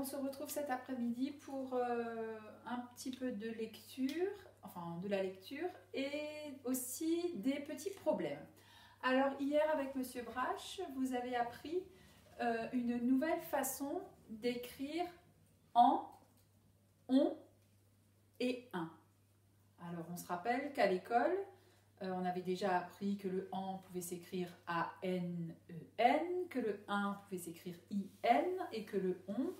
se retrouve cet après-midi pour un petit peu de lecture, enfin de la lecture et aussi des petits problèmes. Alors hier avec Monsieur Brache, vous avez appris une nouvelle façon d'écrire en, on et un. Alors on se rappelle qu'à l'école, on avait déjà appris que le en pouvait s'écrire A-N-E-N, que le 1 pouvait s'écrire I-N et que le on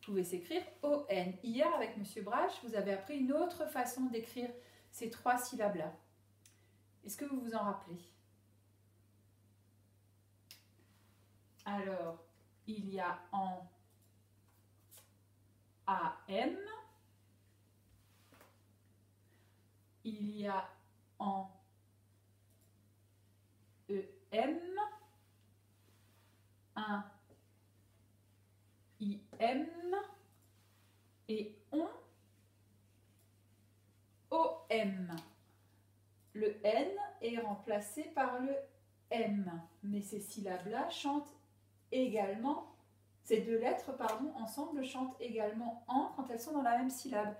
pouvait s'écrire O-N. Hier, avec Monsieur Brache, vous avez appris une autre façon d'écrire ces trois syllabes-là. Est-ce que vous vous en rappelez? Alors, il y a en A-M, il y a en E-M, un I-M et on O-M. Le N est remplacé par le M, mais ces syllabes-là chantent également, ces deux lettres, pardon, ensemble chantent également en quand elles sont dans la même syllabe.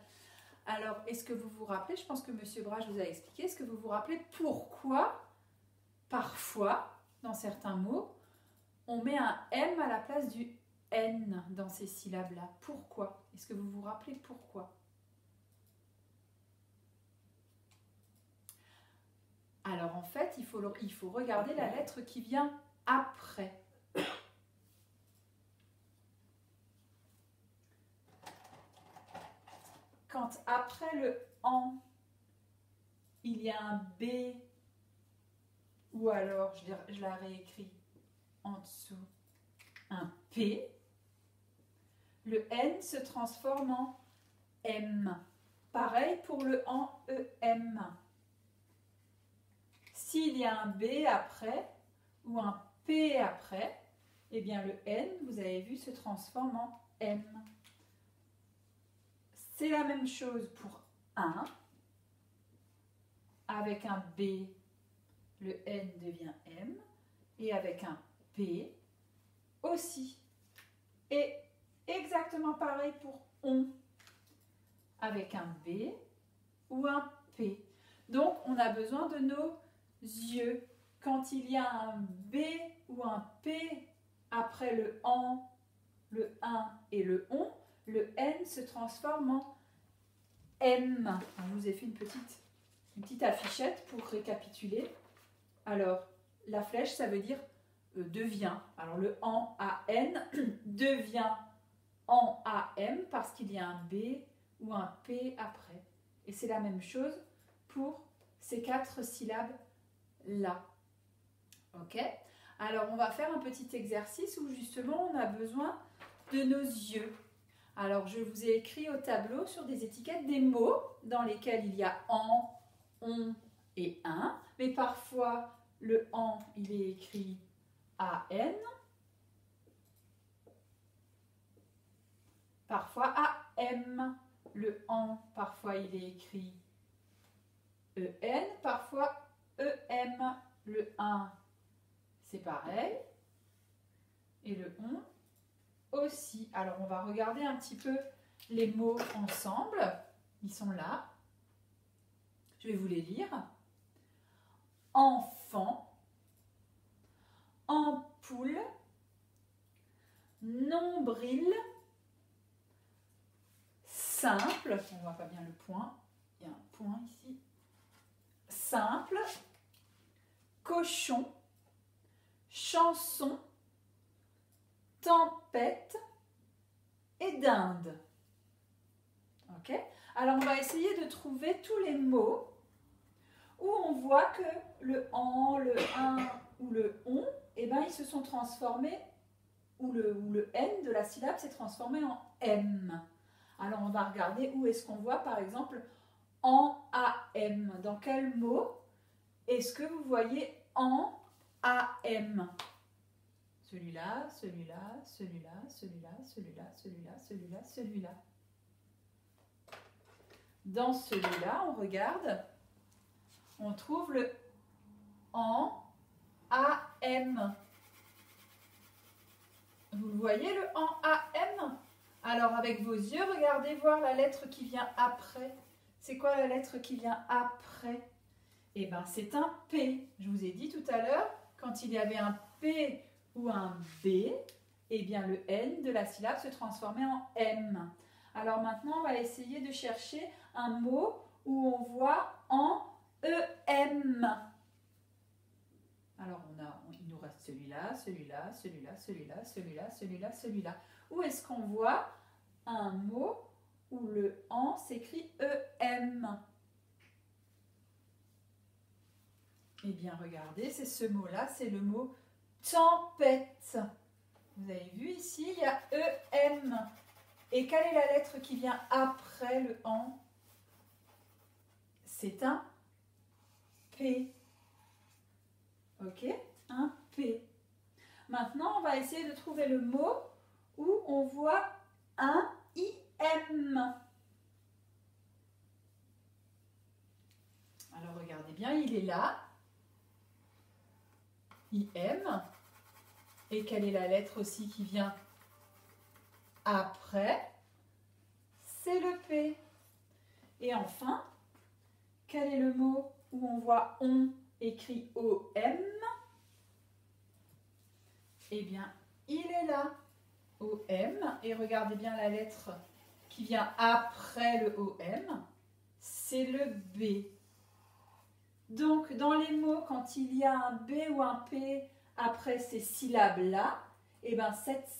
Alors, est-ce que vous vous rappelez, je pense que Monsieur Brache vous a expliqué, est-ce que vous vous rappelez pourquoi, parfois, dans certains mots, on met un M à la place du N dans ces syllabes-là? Pourquoi? Est-ce que vous vous rappelez pourquoi? Alors, en fait, il faut regarder la lettre qui vient après. Quand après le en, il y a un B, ou alors, je la réécris en dessous, un P, le N se transforme en M. Pareil pour le en EM. S'il y a un B après, ou un P après, eh bien le N, vous avez vu, se transforme en M. C'est la même chose pour 1. Avec un B, le N devient M. Et avec un P aussi. Et exactement pareil pour on. Avec un B ou un P. Donc, on a besoin de nos yeux. Quand il y a un B ou un P après le en, le 1 et le on, le N se transforme en M. Je vous ai fait une petite affichette pour récapituler. Alors, la flèche, ça veut dire devient. Alors, le en A-N devient en A-M parce qu'il y a un B ou un P après. Et c'est la même chose pour ces 4 syllabes-là. Ok? Alors, on va faire un petit exercice où justement, on a besoin de nos yeux. Alors, je vous ai écrit au tableau sur des étiquettes des mots dans lesquels il y a en, on et un. Mais parfois, le en, il est écrit A-N. Parfois A-M. Le en, parfois, il est écrit E-N. Parfois E-M. Le 1, c'est pareil. Et le on aussi. Alors, on va regarder un petit peu les mots ensemble. Ils sont là. Je vais vous les lire. Enfant, ampoule, nombril, simple. On ne voit pas bien le point. Il y a un point ici. Simple, cochon, chanson, tempête et dinde. Ok? Alors, on va essayer de trouver tous les mots où on voit que le en, le un ou le on, eh ben, ils se sont transformés, ou le N de la syllabe s'est transformé en M. Alors, on va regarder où est-ce qu'on voit, par exemple, en AM. Dans quel mot est-ce que vous voyez en AM? Celui-là, celui-là, celui-là, celui-là, celui-là, celui-là, celui-là, celui-là. Dans celui-là, on regarde, on trouve le en AM. Vous le voyez, le en AM? Alors, avec vos yeux, regardez voir la lettre qui vient après. C'est quoi la lettre qui vient après? Eh bien, c'est un P. Je vous ai dit tout à l'heure, quand il y avait un P ou un B, eh bien, le N de la syllabe se transformait en M. Alors maintenant, on va essayer de chercher un mot où on voit en EM. Alors, il nous reste celui-là, celui-là, celui-là, celui-là, celui-là, celui-là, celui-là. Où est-ce qu'on voit un mot où le en s'écrit EM? Eh bien, regardez, c'est ce mot-là, c'est le mot tempête. Vous avez vu ici, il y a EM. Et quelle est la lettre qui vient après le en? C'est un P. Ok? Un P. Maintenant, on va essayer de trouver le mot où on voit un IM. Alors, regardez bien, il est là. IM. Et quelle est la lettre aussi qui vient après? C'est le P. Et enfin, quel est le mot où on voit on écrit OM? Eh bien, il est là, OM. Et regardez bien la lettre qui vient après le OM, c'est le B. Donc, dans les mots, quand il y a un B ou un P après ces syllabes-là, eh ben,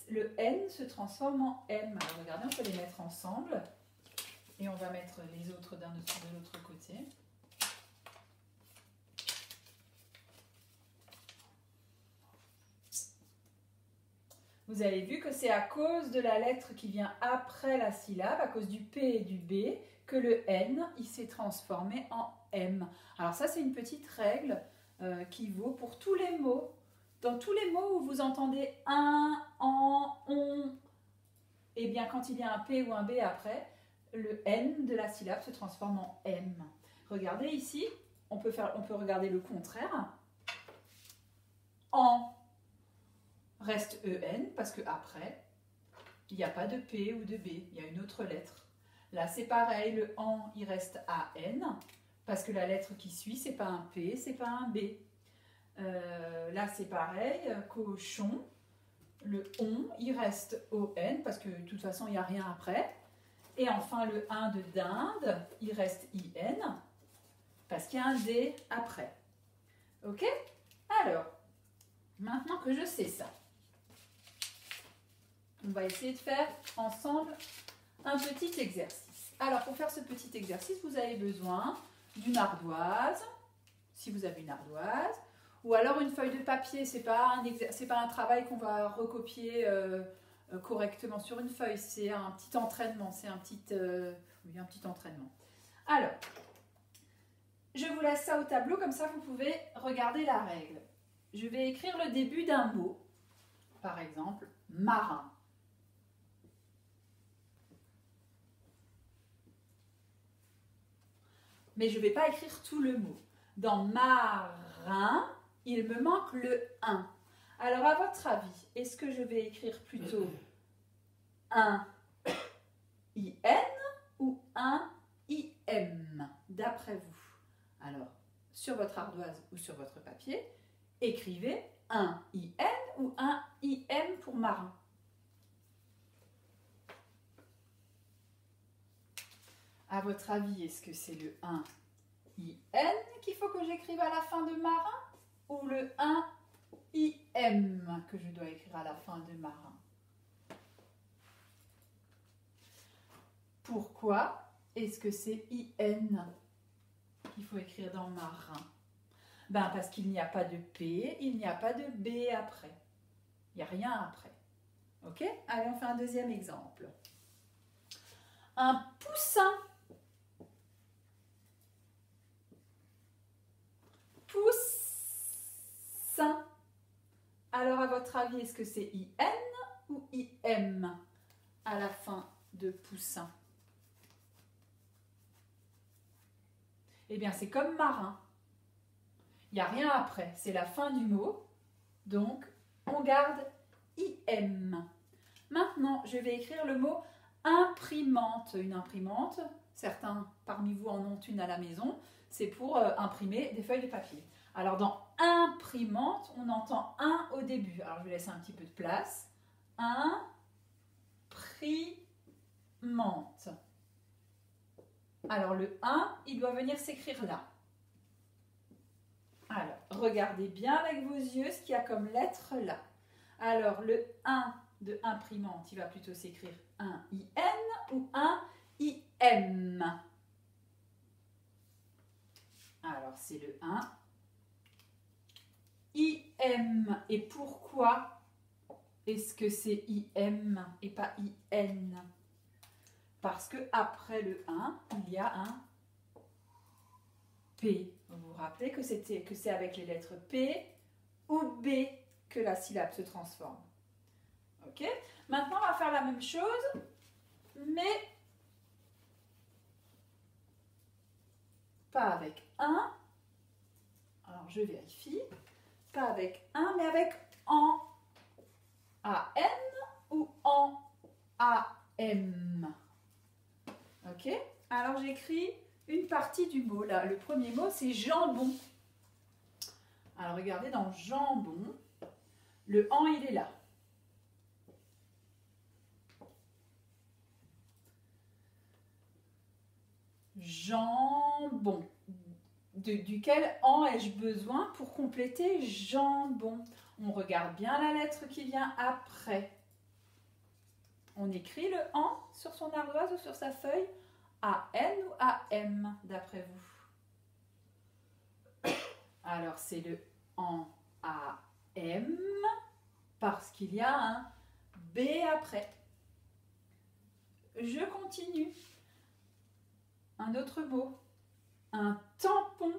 le N se transforme en M. Alors, regardez, on peut les mettre ensemble. Et on va mettre les autres de l'autre côté. Vous avez vu que c'est à cause de la lettre qui vient après la syllabe, à cause du P et du B, que le N, il s'est transformé en M. Alors ça, c'est une petite règle qui vaut pour tous les mots. Dans tous les mots où vous entendez un, en, on, eh bien quand il y a un P ou un B après, le N de la syllabe se transforme en M. Regardez ici, on peut regarder le contraire. En reste EN parce que après, il n'y a pas de P ou de B, il y a une autre lettre. Là, c'est pareil, le en, il reste AN parce que la lettre qui suit, c'est pas un P, c'est pas un B. Là, c'est pareil, cochon, le on, il reste ON parce que de toute façon, il n'y a rien après. Et enfin, le 1 de dinde, il reste IN parce qu'il y a un D après. Ok? Alors, maintenant que je sais ça, on va essayer de faire ensemble un petit exercice. Alors, pour faire ce petit exercice, vous avez besoin d'une ardoise, si vous avez une ardoise, ou alors une feuille de papier. C'est pas un travail qu'on va recopier correctement sur une feuille. C'est un petit entraînement. C'est un petit entraînement. Alors, je vous laisse ça au tableau, comme ça vous pouvez regarder la règle. Je vais écrire le début d'un mot. Par exemple, marin. Mais je ne vais pas écrire tout le mot. Dans marin, il me manque le 1. Alors, à votre avis, est-ce que je vais écrire plutôt un IN ou un IM, d'après vous? Alors, sur votre ardoise ou sur votre papier, écrivez un IN ou un IM pour marin. À votre avis, est-ce que c'est le 1 IN qu'il faut que j'écrive à la fin de marin ou le 1 IM que je dois écrire à la fin de marin? Pourquoi est-ce que c'est IN qu'il faut écrire dans marin? Ben parce qu'il n'y a pas de P, il n'y a pas de B après. Il n'y a rien après. Ok? Allez, on fait un deuxième exemple. Un poussin. Poussin. Alors, à votre avis, est-ce que c'est IN ou IM à la fin de poussin? Eh bien, c'est comme marin. Il n'y a rien après. C'est la fin du mot. Donc, on garde IM. Maintenant, je vais écrire le mot imprimante. Une imprimante, certains parmi vous en ont une à la maison, c'est pour imprimer des feuilles de papier. Alors dans imprimante, on entend un au début. Alors je vais laisser un petit peu de place. Imprimante. Alors le 1, il doit venir s'écrire là. Alors, regardez bien avec vos yeux ce qu'il y a comme lettre là. Alors le 1 de imprimante, il va plutôt s'écrire un IN ou un IM. Alors c'est le 1. IM. Et pourquoi est-ce que c'est IM et pas IN? Parce que après le 1, il y a un P. Vous vous rappelez que c'est avec les lettres P ou B que la syllabe se transforme. Ok? Maintenant, on va faire la même chose, mais pas avec 1. Alors, je vérifie. Pas avec 1, mais avec en. A-N ou en A-M. Ok? Alors, j'écris une partie du mot. Là, le premier mot, c'est jambon. Alors, regardez, dans jambon, le en, il est là. Jambon. Duquel en ai-je besoin pour compléter jambon? On regarde bien la lettre qui vient après. On écrit le en sur son ardoise ou sur sa feuille? A-N ou A-M d'après vous? Alors c'est le en A-M parce qu'il y a un B après. Je continue. Un autre mot. Un tampon.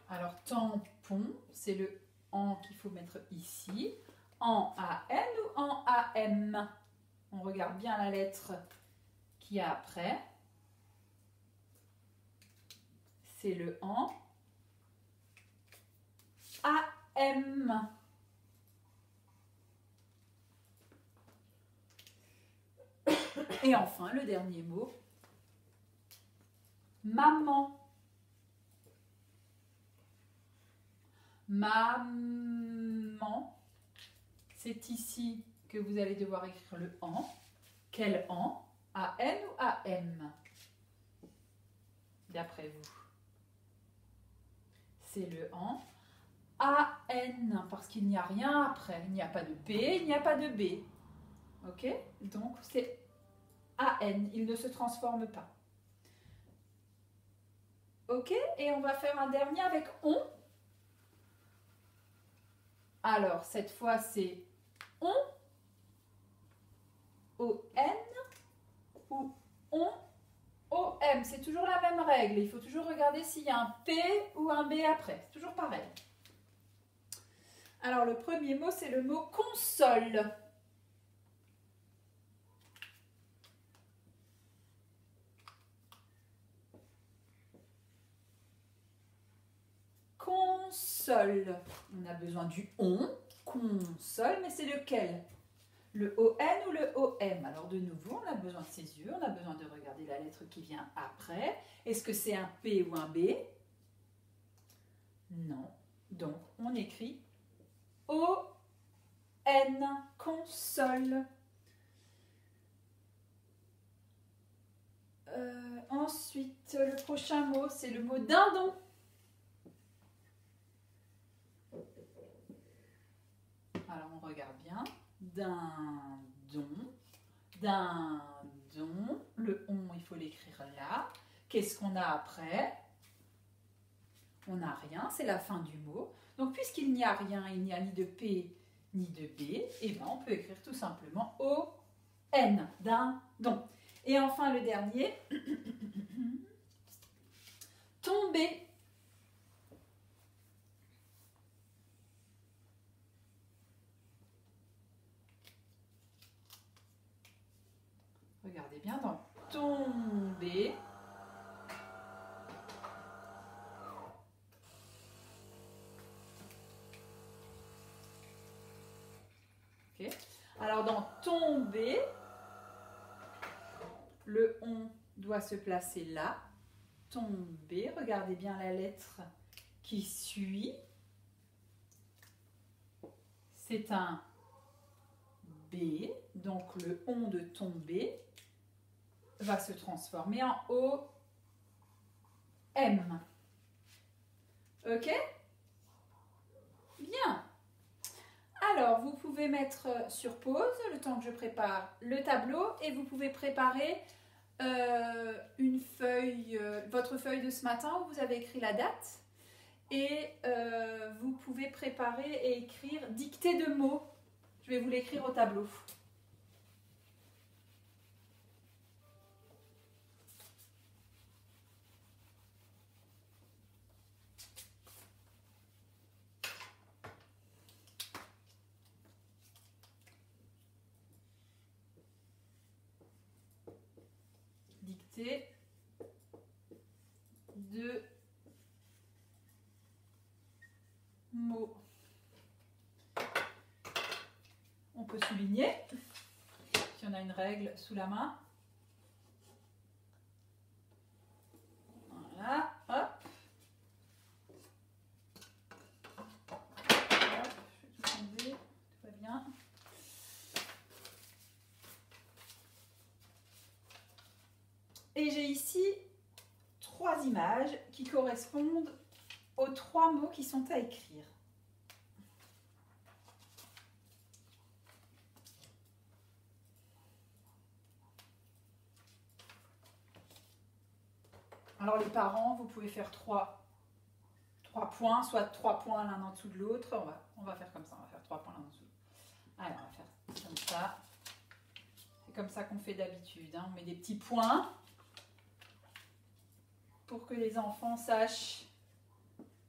Alors tampon, c'est le en qu'il faut mettre ici. En A-N ou en A-M? On regarde bien la lettre qu'il y a après. C'est le en A-M. Et enfin, le dernier mot, maman. Maman, c'est ici que vous allez devoir écrire le en. Quel en? A-N ou A-M? D'après vous. C'est le en A-N, parce qu'il n'y a rien après. Il n'y a pas de P, il n'y a pas de B. Ok? Donc, c'est A-N, il ne se transforme pas. Ok? Et on va faire un dernier avec on. Alors, cette fois, c'est on, O-N ou on, O-M. C'est toujours la même règle. Il faut toujours regarder s'il y a un P ou un B après. C'est toujours pareil. Alors, le premier mot, c'est le mot console. Console. On a besoin du on, console, mais c'est lequel? Le O-N ou le O-M? Alors de nouveau, on a besoin de ses yeux, on a besoin de regarder la lettre qui vient après. Est-ce que c'est un P ou un B? Non. Donc, on écrit O-N, console. Ensuite, le prochain mot, c'est le mot dindon. Alors, on regarde bien. Dindon. Dindon. Le on, il faut l'écrire là. Qu'est-ce qu'on a après? On n'a rien, c'est la fin du mot. Donc, puisqu'il n'y a rien, il n'y a ni de P ni de B, eh ben, on peut écrire tout simplement O-N. Dindon. Et enfin, le dernier. Tomber. Regardez bien dans tomber. Alors dans tomber, le on doit se placer là. Tomber, regardez bien la lettre qui suit. C'est un B, donc le on de tomber va se transformer en O, M. Ok? Bien. Alors, vous pouvez mettre sur pause le temps que je prépare le tableau et vous pouvez préparer une feuille, votre feuille de ce matin où vous avez écrit la date et vous pouvez préparer et écrire dictée de mots. Je vais vous l'écrire au tableau. Dictée de mots. On peut souligner si on a une règle sous la main. Voilà, hop. Hop, je vais tout enlever, tout va bien. Et j'ai ici 3 images qui correspondent aux 3 mots qui sont à écrire. Alors les parents, vous pouvez faire 3 points, soit 3 points l'un en dessous de l'autre. On va faire comme ça, on va faire 3 points l'un en dessous. Alors on va faire comme ça. C'est comme ça qu'on fait d'habitude, hein. On met des petits points pour que les enfants sachent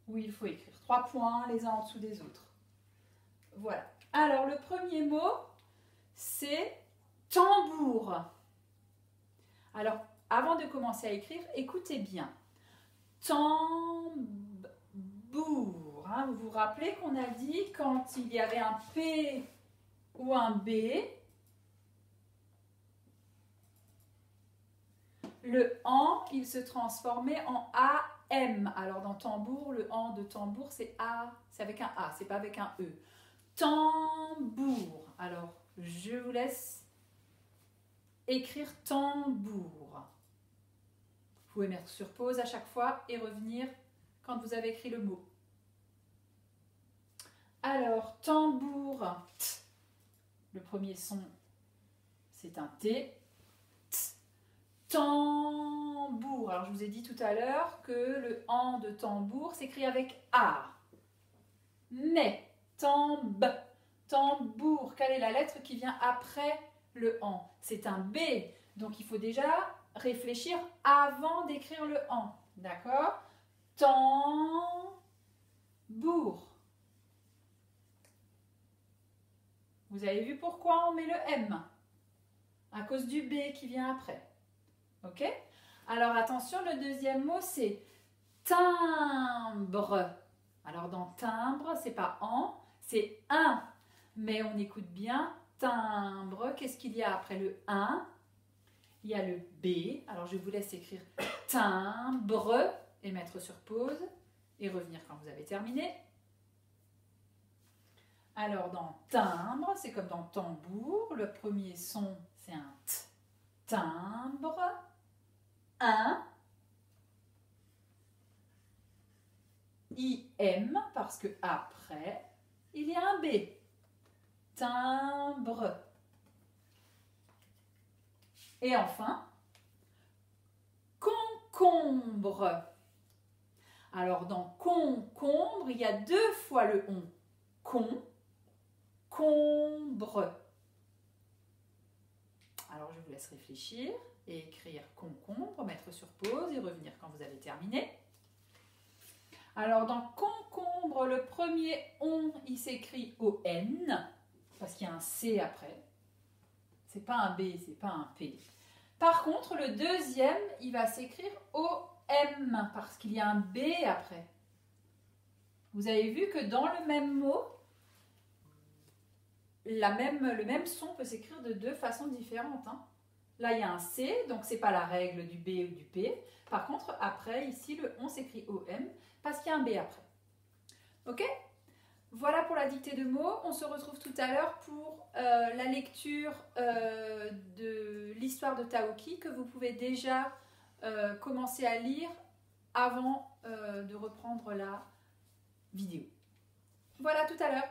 où il faut écrire. 3 points les uns en dessous des autres. Voilà. Alors le premier mot, c'est tambour. Alors, avant de commencer à écrire, écoutez bien. Tambour. Hein, vous vous rappelez qu'on a dit quand il y avait un P ou un B, le AN, il se transformait en AM. Alors dans tambour, le AN de tambour, c'est A, c'est avec un A, c'est pas avec un E. Tambour. Alors, je vous laisse écrire tambour. Vous pouvez mettre sur pause à chaque fois et revenir quand vous avez écrit le mot. Alors, tambour, t. Le premier son, c'est un T. T. Tambour. Alors, je vous ai dit tout à l'heure que le AN de tambour s'écrit avec A. Mais, tambour, quelle est la lettre qui vient après le AN? C'est un B. Donc, il faut déjà réfléchir avant d'écrire le AN. D'accord? Tambour. Vous avez vu pourquoi on met le M? À cause du B qui vient après. Ok? Alors attention, le deuxième mot c'est timbre. Alors dans timbre, c'est pas en, c'est un. Mais on écoute bien, timbre. Qu'est-ce qu'il y a après le 1? Il y a le B. Alors je vous laisse écrire timbre et mettre sur pause et revenir quand vous avez terminé. Alors dans timbre, c'est comme dans tambour. Le premier son, c'est un T. Timbre. 1. IM, parce que après, il y a un B. Timbre. Et enfin, concombre. Alors dans concombre, il y a 2 fois le on. Combre. Alors je vous laisse réfléchir et écrire concombre, mettre sur pause et revenir quand vous avez terminé. Alors dans concombre, le premier on, il s'écrit ON, parce qu'il y a un C après. C'est pas un B, c'est pas un P. Par contre, le deuxième, il va s'écrire OM, parce qu'il y a un B après. Vous avez vu que dans le même mot, le même son peut s'écrire de deux façons différentes. Hein. Là, il y a un C, donc ce n'est pas la règle du B ou du P. Par contre, après, ici, le on s'écrit OM parce qu'il y a un B après. Ok? Voilà pour la dictée de mots. On se retrouve tout à l'heure pour la lecture de l'histoire de Taoki que vous pouvez déjà commencer à lire avant de reprendre la vidéo. Voilà, tout à l'heure.